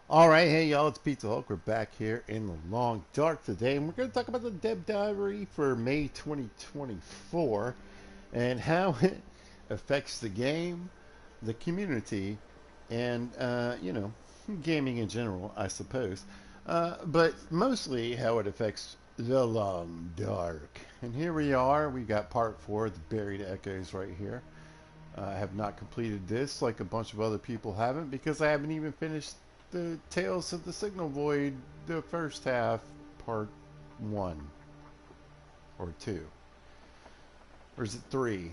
All right, hey y'all, it's Pizza Hulk. We're back here in the long dark today, and we're going to talk about the Deb Diary for May 2024 and how it affects the game, the community, and gaming in general, I suppose. But mostly how it affects the long dark. And here we are. We got part four, the Buried Echoes, right here. I have not completed this like a bunch of other people haven't because I haven't even finished the Tales of the Signal Void, the first half, part one or two. Or is it three?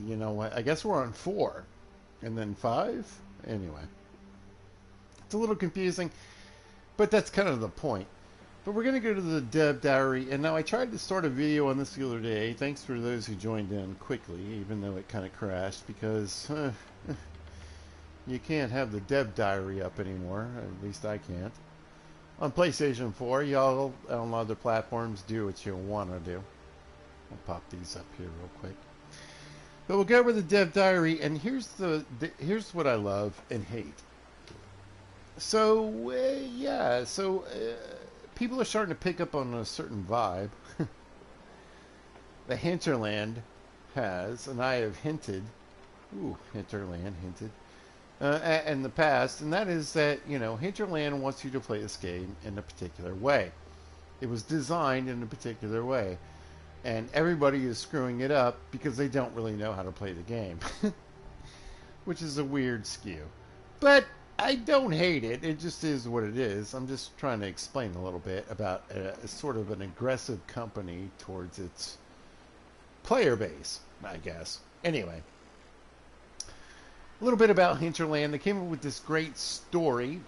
You know what? I guess we're on four. And then five? Anyway. It's a little confusing, but that's kind of the point. But we're going to go to the Deb Diary, and now I tried to start a video on this the other day. Thanks for those who joined in quickly, even though it kind of crashed, because you can't have the Deb Diary up anymore. At least I can't. On PlayStation 4, y'all on other platforms do what you want to do. I'll pop these up here real quick. But we'll go over the Deb Diary, and here's what I love and hate. So people are starting to pick up on a certain vibe. The Hinterland has, and I have hinted, Hinterland hinted, in the past, and that is that, Hinterland wants you to play this game in a particular way. It was designed in a particular way, and everybody is screwing it up because they don't really know how to play the game, which is a weird skew. But I don't hate it. It just is what it is. I'm just trying to explain a little bit about sort of an aggressive company towards its player base, I guess. Anyway, a little bit about Hinterland. They came up with this great story,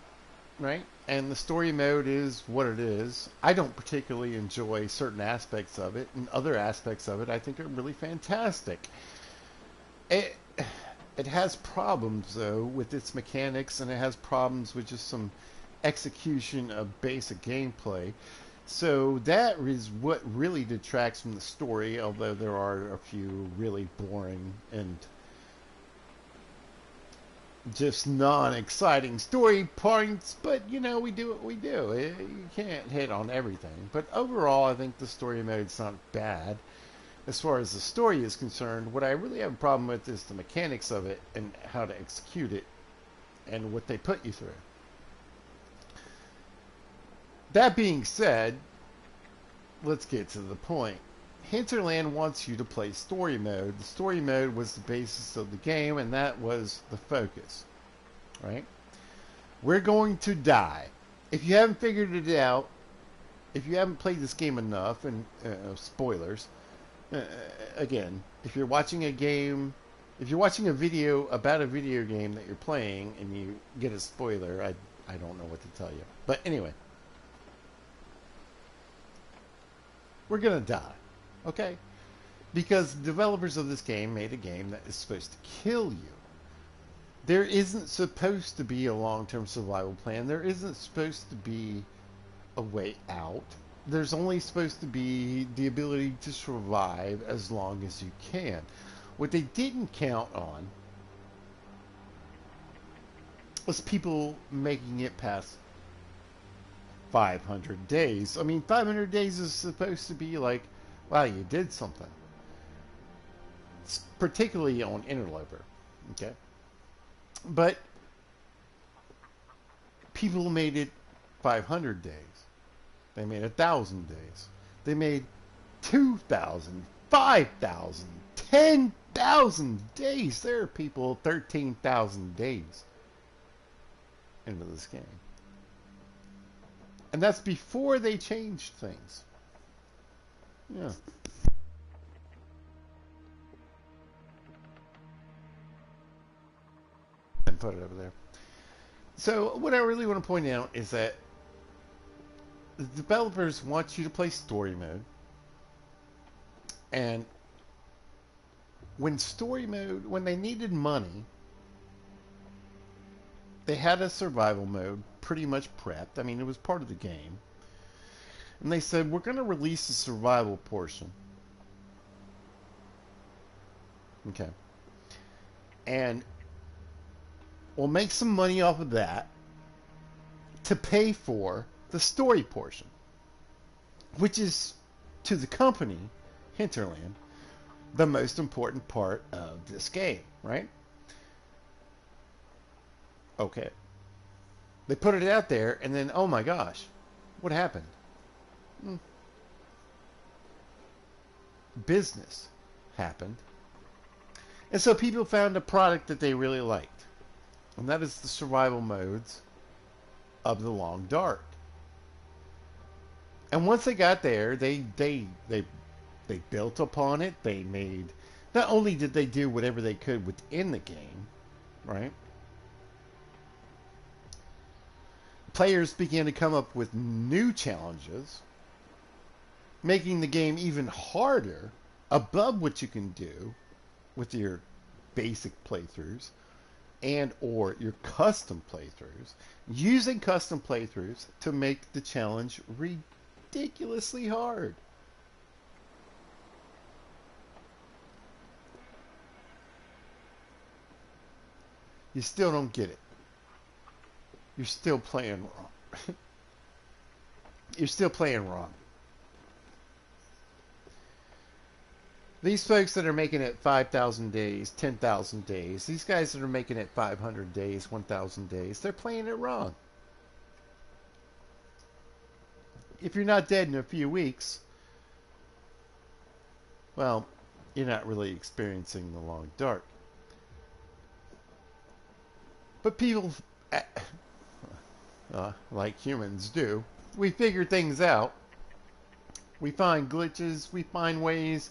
right? And the story mode is what it is. I don't particularly enjoy certain aspects of it, and other aspects of it I think are really fantastic. It it has problems though with its mechanics, and it has problems with just some execution of basic gameplay. So that is what really detracts from the story, although there are a few really boring and just non-exciting story points, but we do what we do. You can't hit on everything. But overall, I think the story mode's not bad. As far as the story is concerned, what I really have a problem with is the mechanics of it and how to execute it and what they put you through. That being said, let's get to the point. Hinterland wants you to play story mode. The story mode was the basis of the game, and that was the focus, right? We're going to die. If you haven't figured it out, if you haven't played this game enough, and spoilers, again, if you're watching a game, if you're watching a video about a video game that you're playing and you get a spoiler, I don't know what to tell you. But anyway, we're going to die. Okay? Because the developers of this game made a game that is supposed to kill you. There isn't supposed to be a long-term survival plan. There isn't supposed to be a way out. There's only supposed to be the ability to survive as long as you can. What they didn't count on was people making it past 500 days. I mean, 500 days is supposed to be like, wow, you did something. It's particularly on Interloper, okay? But people made it 500 days. They made 1,000 days. They made 2,000, 5,000, 10,000 days. There are people 13,000 days into this game. And that's before they changed things. Yeah. And put it over there. So what I really want to point out is that the developers want you to play story mode. And when they needed money, they had a survival mode pretty much prepped. I mean, it was part of the game. And they said, we're going to release the survival portion. Okay. And we'll make some money off of that. to pay for the story portion, which is, to the company, Hinterland, the most important part of this game, right? Okay. They put it out there, and then, oh my gosh, what happened? Business happened. And so people found a product that they really liked. And that is the survival modes of The Long Dark. And once they got there, they built upon it. They made, not only did they do whatever they could within the game, right? Players began to come up with new challenges, making the game even harder above what you can do with your basic playthroughs and or your custom playthroughs, using custom playthroughs to make the challenge ridiculously hard. You still don't get it. You're still playing wrong. You're still playing wrong. These folks that are making it 5,000 days, 10,000 days, these guys that are making it 500 days, 1,000 days, they're playing it wrong. If you're not dead in a few weeks, well, you're not really experiencing the Long Dark. But people, like humans do, we figure things out. We find glitches, we find ways.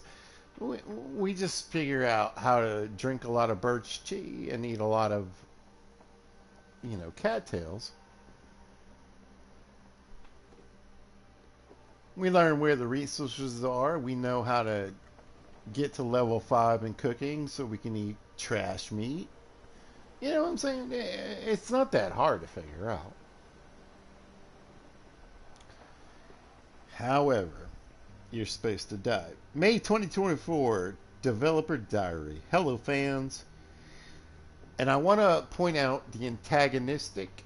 We just figure out how to drink a lot of birch tea and eat a lot of, cattails. We learn where the resources are. We know how to get to level 5 in cooking so we can eat trash meat. You know what I'm saying? It's not that hard to figure out. However, you're supposed to die. May 2024, Developer Diary. Hello, fans. And I want to point out the antagonistic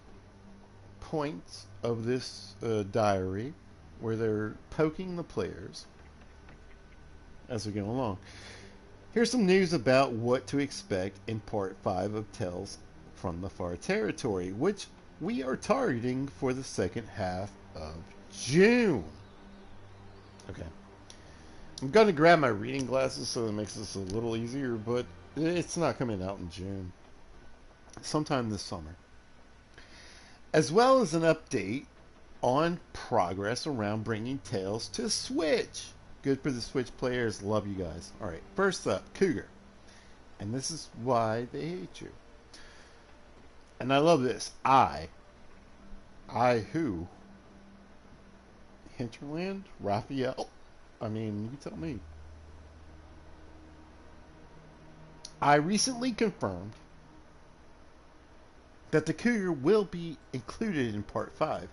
points of this diary, where they're poking the players as we go along. Here's some news about what to expect in Part 5 of Tales from the Far Territory, which we are targeting for the second half of June. Okay. I'm going to grab my reading glasses so that makes this a little easier, but it's not coming out in June. Sometime this summer. As well as an update on progress around bringing Tales to Switch. Good for the Switch players. Love you guys. Alright, first up, Cougar. And this is why they hate you. And I love this. I who? Hinterland? Raphael? I mean, you tell me. I recently confirmed that the Cougar will be included in Part 5.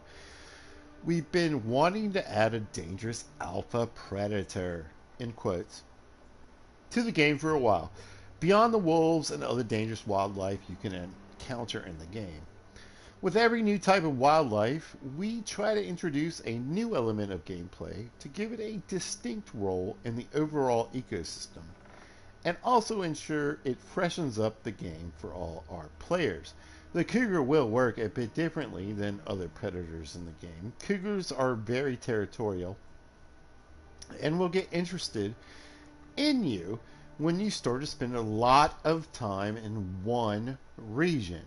We've been wanting to add a dangerous alpha predator, in quotes, to the game for a while, beyond the wolves and other dangerous wildlife you can encounter in the game. With every new type of wildlife, we try to introduce a new element of gameplay to give it a distinct role in the overall ecosystem, and also ensure it freshens up the game for all our players. The Cougar will work a bit differently than other predators in the game. Cougars are very territorial and will get interested in you when you start to spend a lot of time in one region.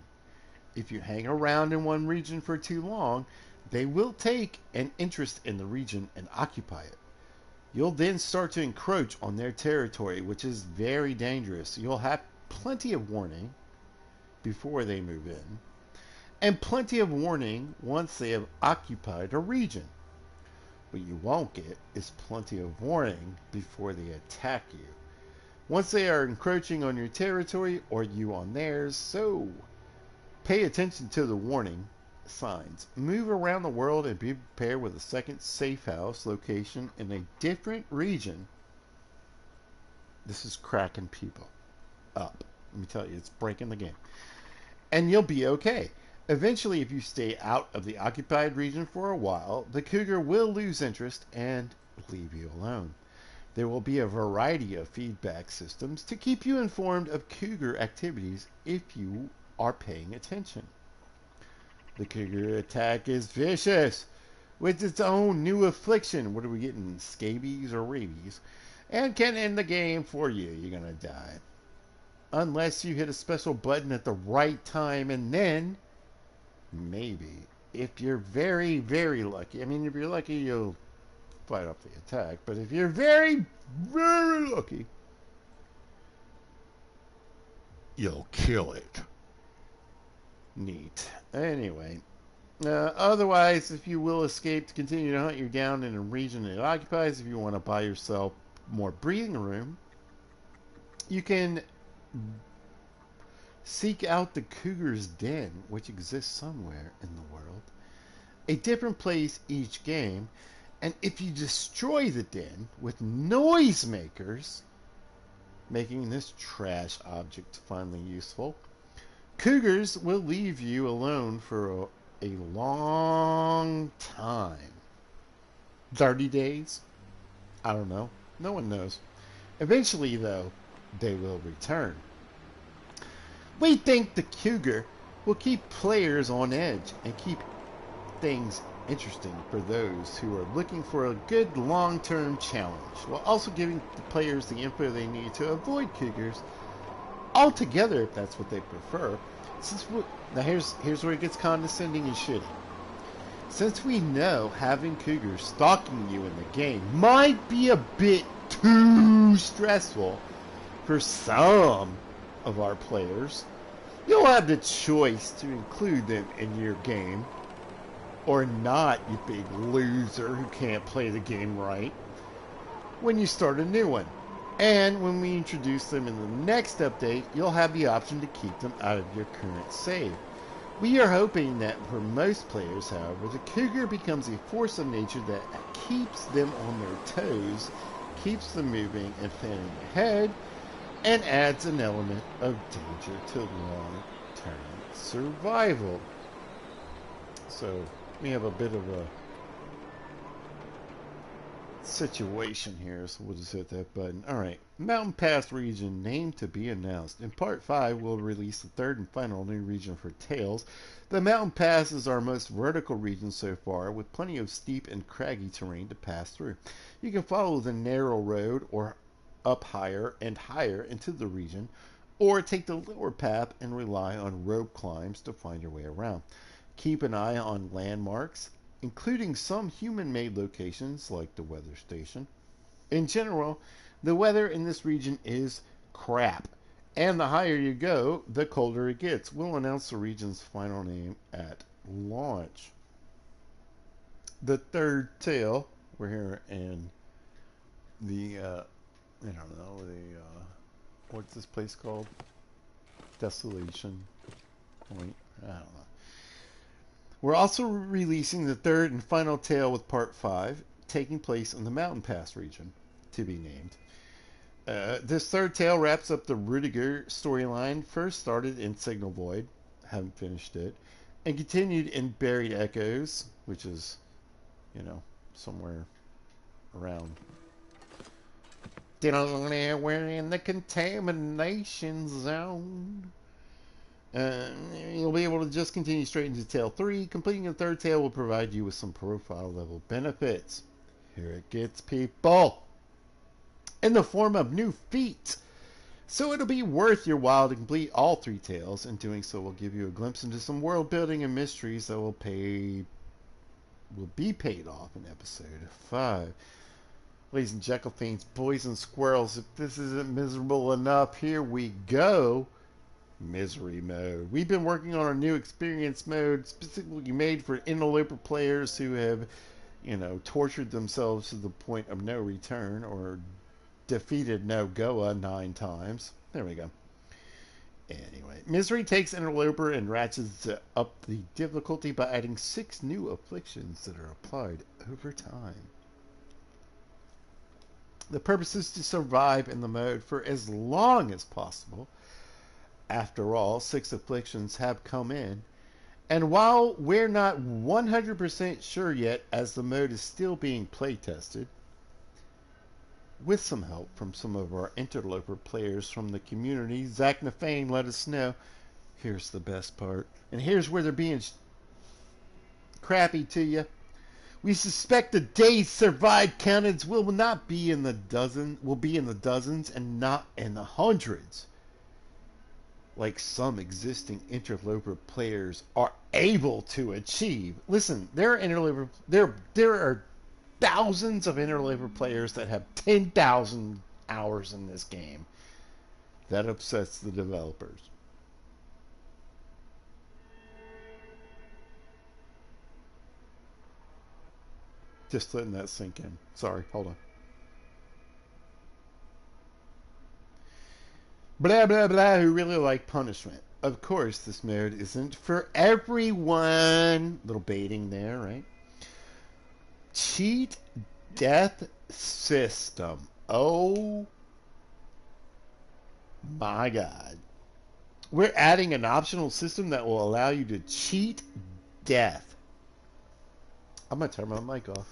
If you hang around in one region for too long, they will take an interest in the region and occupy it. You'll then start to encroach on their territory, which is very dangerous. You'll have plenty of warning before they move in, and plenty of warning once they have occupied a region. What you won't get is plenty of warning before they attack you. Once they are encroaching on your territory or you on theirs, so pay attention to the warning signs. Move around the world and be prepared with a second safe house location in a different region. This is cracking people up. Let me tell you, it's breaking the game. And you'll be okay. Eventually, if you stay out of the occupied region for a while, the cougar will lose interest and leave you alone. There will be a variety of feedback systems to keep you informed of cougar activities if you are paying attention. The cougar attack is vicious, with its own new affliction. What are we getting? Scabies or rabies? And can end the game for you. You're going to die. Unless you hit a special button at the right time, and then, maybe, if you're very, very lucky. I mean, if you're lucky, you'll fight off the attack. But if you're very, very lucky, you'll kill it. Neat. Anyway, otherwise, if you will escape to continue to hunt, you're down in a region it occupies. If you want to buy yourself more breathing room, you can seek out the cougar's den, which exists somewhere in the world. A different place each game, and if you destroy the den with noisemakers, making this trash object finally useful, cougars will leave you alone for a long time. 30 days? I don't know. No one knows. Eventually, though, they will return. We think the cougar will keep players on edge and keep things interesting for those who are looking for a good long-term challenge, while also giving the players the info they need to avoid cougars altogether if that's what they prefer. Now here's where it gets condescending and shitty. Since we know having cougars stalking you in the game might be a bit too stressful for some of our players, you'll have the choice to include them in your game or not, you big loser who can't play the game right, when you start a new one. And when we introduce them in the next update, you'll have the option to keep them out of your current save. We are hoping that for most players, however, the cougar becomes a force of nature that keeps them on their toes, keeps them moving and planning ahead, and adds an element of danger to long-term survival. So we have a bit of a situation here, so we'll just hit that button. Alright, Mountain Pass region named to be announced. In Part 5, we'll release the third and final new region for Tales. The Mountain Pass is our most vertical region so far, with plenty of steep and craggy terrain to pass through. You can follow the narrow road or up higher and higher into the region, or take the lower path and rely on rope climbs to find your way around. Keep an eye on landmarks, including some human-made locations like the weather station. In general, the weather in this region is crap, and the higher you go, the colder it gets. We'll announce the region's final name at launch. The third tale, we're here in the, I don't know, what's this place called? Desolation Point? I don't know. We're also releasing the third and final tale with Part 5, taking place in the Mountain Pass region, to be named. This third tale wraps up the Rudiger storyline, first started in Signal Void, haven't finished it, and continued in Buried Echoes, which is, you know, somewhere around. We're in the contamination zone. You'll be able to just continue straight into Tale 3. Completing the third tale will provide you with some profile level benefits. Here it gets, people. In the form of new feats. So it'll be worth your while to complete all 3 tales, and doing so will give you a glimpse into some world building and mysteries that will be paid off in episode 5. Ladies and Jekyll-Fiends, boys and squirrels, if this isn't miserable enough, here we go. Misery mode. We've been working on a new experience mode specifically made for interloper players who have, you know, tortured themselves to the point of no return or defeated No-Goa 9 times. There we go. Anyway, Misery takes Interloper and ratchets up the difficulty by adding 6 new afflictions that are applied over time. The purpose is to survive in the mode for as long as possible. After all, 6 afflictions have come in, And while we're not 100% sure yet, as the mode is still being play tested, with some help from some of our interloper players from the community, Zach Nafane let us know. Here's the best part, and here's where they're being crappy to you. We suspect the days survived counteds will not be in the dozens and not in the hundreds, like some existing interloper players are able to achieve. Listen, there are thousands of interloper players that have 10,000 hours in this game. That upsets the developers. Just letting that sink in. Sorry, hold on. Blah, blah, blah, who really like punishment. Of course, this mode isn't for everyone. Little baiting there, right? Cheat death system. Oh my God. We're adding an optional system that will allow you to cheat death. I'm going to turn my mic off.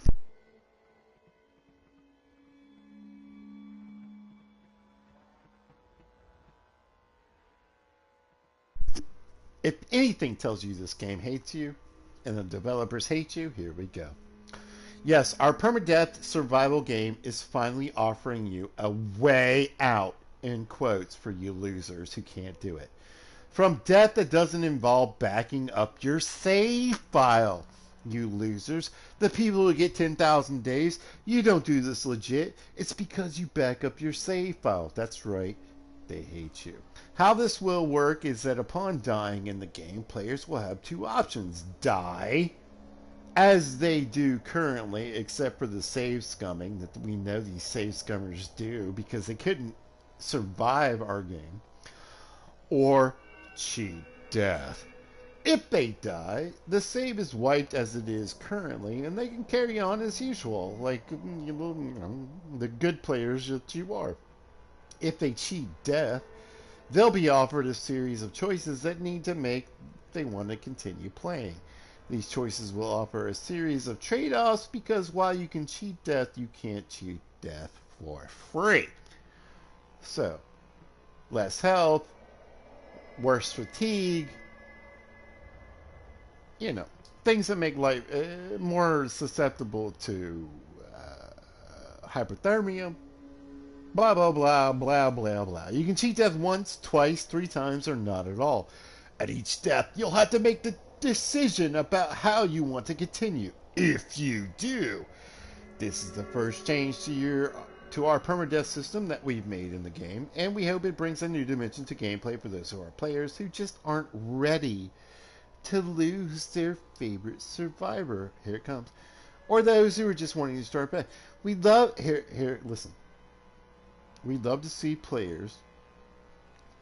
If anything tells you this game hates you and the developers hate you, here we go. Yes, our permadeath survival game is finally offering you a way out, in quotes, for you losers who can't do it. From death that doesn't involve backing up your save file. You losers, the people who get 10,000 days, you don't do this legit. It's because you back up your save file. That's right, they hate you. How this will work is that upon dying in the game, players will have two options. Die, as they do currently, except for the save scumming that we know these save scummers do because they couldn't survive our game, or cheat death. If they die, the save is wiped as it is currently, and they can carry on as usual, like the good players that you are. If they cheat death, they'll be offered a series of choices that need to make they want to continue playing. These choices will offer a series of trade-offs because while you can cheat death, you can't cheat death for free. So, less health, worse fatigue, things that make life more susceptible to hypothermia, blah, blah, blah, blah, blah, blah. You can cheat death once, twice, 3 times, or not at all. At each death, you'll have to make the decision about how you want to continue. If you do, this is the first change to our permadeath system that we've made in the game, and we hope it brings a new dimension to gameplay for those who are players who just aren't ready to lose their favorite survivor. Here it comes. Or those who are just wanting to start back. Listen. We'd love to see players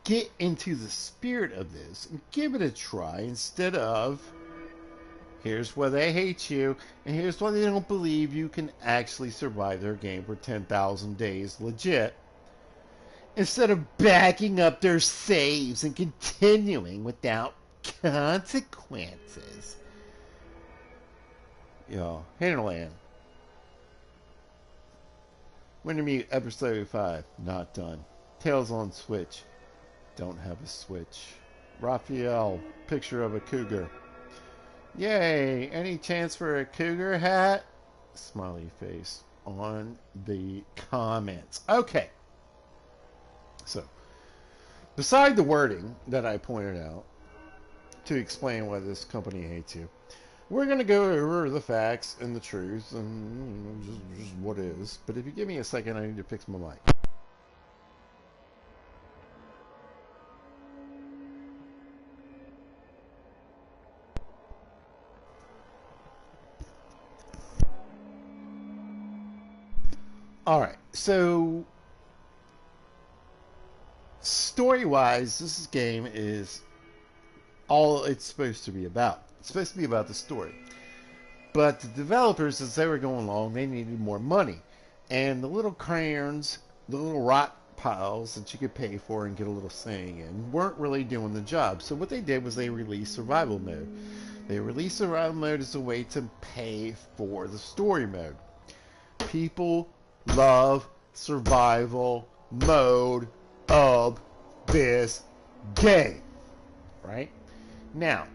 get into the spirit of this and give it a try instead of here's why they hate you and here's why they don't believe you can actually survive their game for 10,000 days legit, instead of backing up their saves and continuing without consequences. Hinterland. Wintermute episode 5, not done. Tales on Switch, don't have a Switch. Raphael, picture of a cougar. Yay, any chance for a cougar hat? Smiley face on the comments. Okay. So, beside the wording that I pointed out to explain why this company hates you, we're going to go over the facts and the truth and just what is. But if you give me a second, I need to fix my mic. Alright, so story-wise, this game is all it's supposed to be about. It's supposed to be about the story. But the developers, as they were going along, they needed more money. And the little crayons, the little rock stockpiles that you could pay for and get a little saying in weren't really doing the job. So what they did was they released survival mode. They released survival mode as a way to pay for the story mode. People love survival mode of this game, right? Now,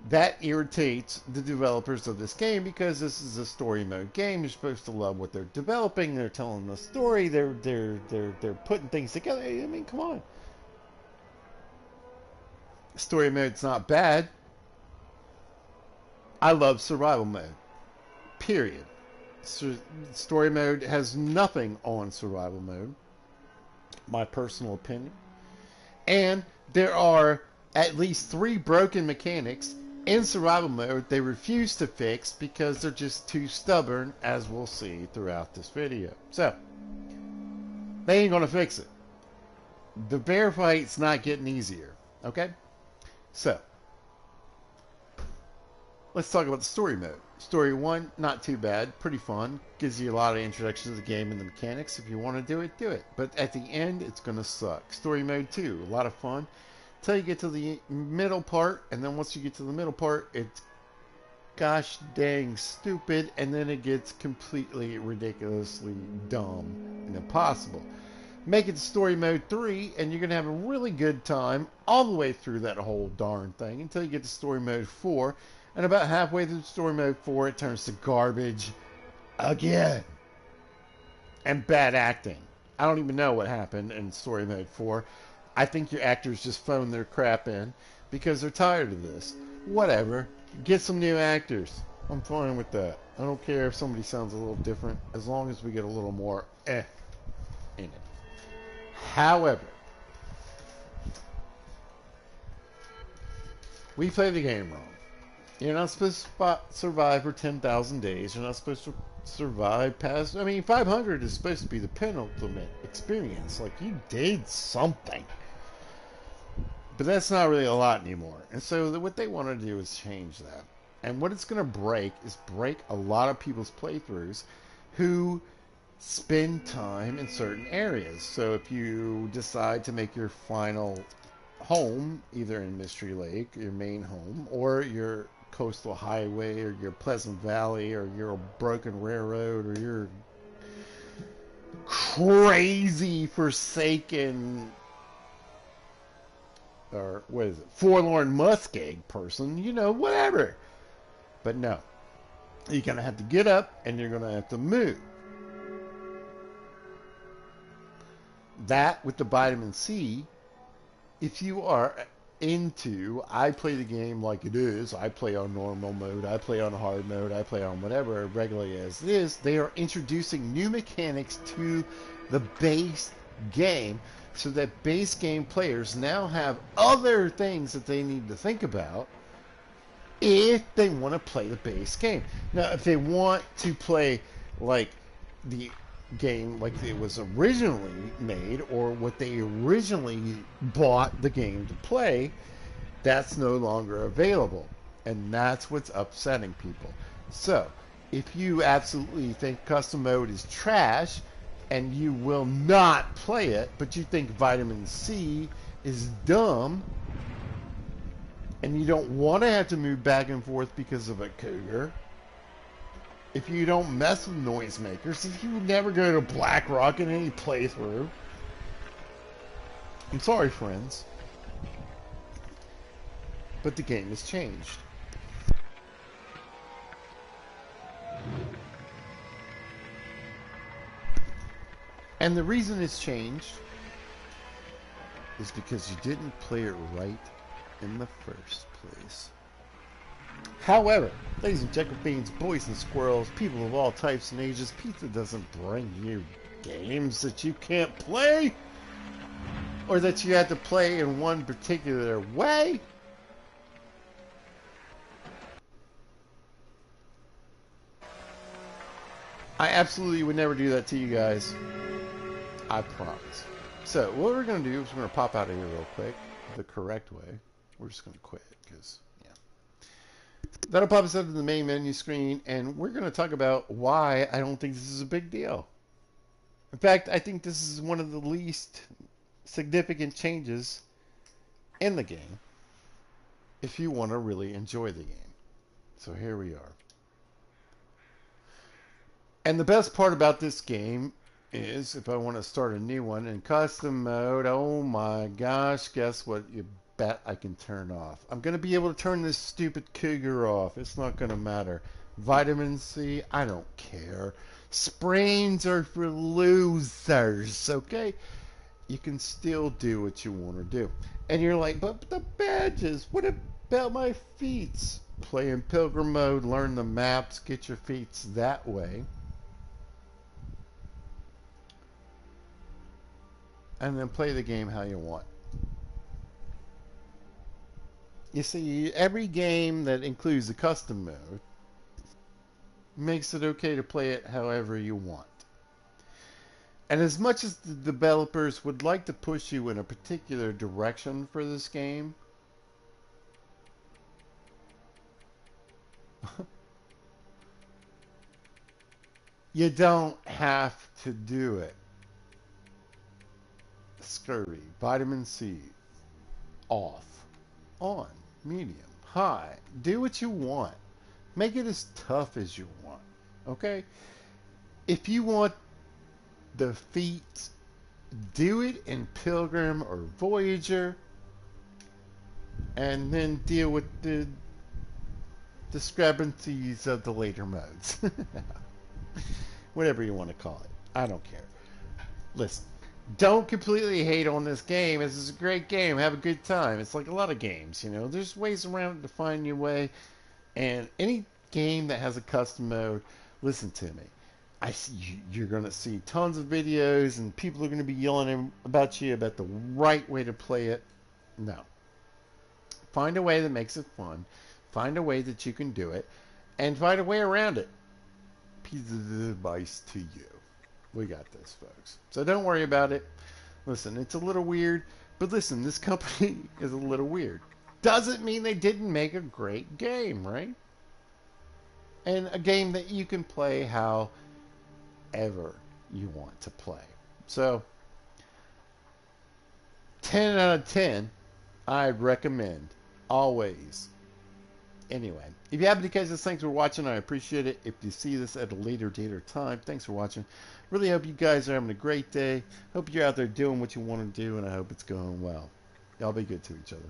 that irritates the developers of this game because this is a story mode game. You're supposed to love what they're developing. They're telling the story. They're putting things together. I mean, come on. Story mode's not bad. I love survival mode. Period. Story mode has nothing on survival mode. My personal opinion. And there are at least 3 broken mechanics in survival mode they refuse to fix because they're just too stubborn, as we'll see throughout this video. So, they ain't gonna fix it. The bear fight's not getting easier, okay? So, let's talk about the story mode. Story 1, not too bad, pretty fun. Gives you a lot of introduction to the game and the mechanics. If you want to do it, do it. But at the end, it's going to suck. Story mode 2, a lot of fun. Till you get to the middle part, and then once you get to the middle part, it's gosh dang stupid, and then it gets completely ridiculously dumb and impossible. Make it to story mode 3, and you're going to have a really good time all the way through that whole darn thing until you get to story mode 4. And about halfway through story mode 4, it turns to garbage again. And bad acting. I don't even know what happened in story mode 4. I think your actors just phoned their crap in because they're tired of this. Whatever. Get some new actors. I'm fine with that. I don't care if somebody sounds a little different as long as we get a little more in it. However, we play the game wrong. You're not supposed to survive for 10,000 days. You're not supposed to survive past... I mean, 500 is supposed to be the penultimate experience. Like, you did something. But that's not really a lot anymore. And so what they want to do is change that. And what it's going to break is break a lot of people's playthroughs who spend time in certain areas. So if you decide to make your final home, either in Mystery Lake, your main home, or your coastal highway, or your Pleasant Valley, or your broken railroad, or your crazy forsaken, or what is it, forlorn muskeg person, you know, whatever. But no, you're gonna have to get up and you're gonna have to move. That with the vitamin C, if you are into, I play the game like it is, I play on normal mode, I play on hard mode, I play on whatever regularly as it is, they are introducing new mechanics to the base game so that base game players now have other things that they need to think about if they want to play the base game. Now, if they want to play like the game like it was originally made or what they originally bought the game to play, that's no longer available, and that's what's upsetting people. So if you absolutely think custom mode is trash and you will not play it, but you think vitamin C is dumb and you don't want to have to move back and forth because of a cougar, if you don't mess with noisemakers, if you never go to Blackrock in any playthrough, I'm sorry, friends, but the game has changed. And the reason it's changed is because you didn't play it right in the first place. However, ladies and Jacobeans, boys and squirrels, people of all types and ages, pizza doesn't bring you games that you can't play or that you have to play in one particular way. I absolutely would never do that to you guys. I promise. So, what we're going to do is we're going to pop out of here real quick the correct way. We're just going to quit because, yeah. That'll pop us up to the main menu screen, and we're going to talk about why I don't think this is a big deal. In fact, I think this is one of the least significant changes in the game if you want to really enjoy the game. So here we are. And the best part about this game is if I want to start a new one in custom mode, oh my gosh, guess what? You bet I can turn off. I'm going to be able to turn this stupid cougar off. It's not going to matter. Vitamin C, I don't care. Sprains are for losers, okay? You can still do what you want to do. And you're like, but the badges, what about my feats? Play in pilgrim mode, learn the maps, get your feats that way. And then play the game how you want. You see, every game that includes a custom mode makes it okay to play it however you want. And as much as the developers would like to push you in a particular direction for this game, you don't have to do it. Scurvy, vitamin C, off, on, medium, high. Do what you want. Make it as tough as you want. Okay? If you want the feat, do it in Pilgrim or Voyager, and then deal with the discrepancies of the later modes. Whatever you want to call it. I don't care. Listen, don't completely hate on this game. This is a great game. Have a good time. It's like a lot of games, you know. There's ways around it to find your way. And any game that has a custom mode, listen to me. I see you're going to see tons of videos and people are going to be yelling about you about the right way to play it. No. Find a way that makes it fun. Find a way that you can do it. And find a way around it. Piece of advice to you. We got this, folks. So don't worry about it. Listen, it's a little weird. But listen, this company is a little weird. Doesn't mean they didn't make a great game, right? And a game that you can play however you want to play. So, 10 out of 10, I'd recommend. Always. Anyway, if you happen to catch this, thanks for watching. I appreciate it. If you see this at a later date or time, thanks for watching. Really hope you guys are having a great day. Hope you're out there doing what you want to do, and I hope it's going well. Y'all be good to each other.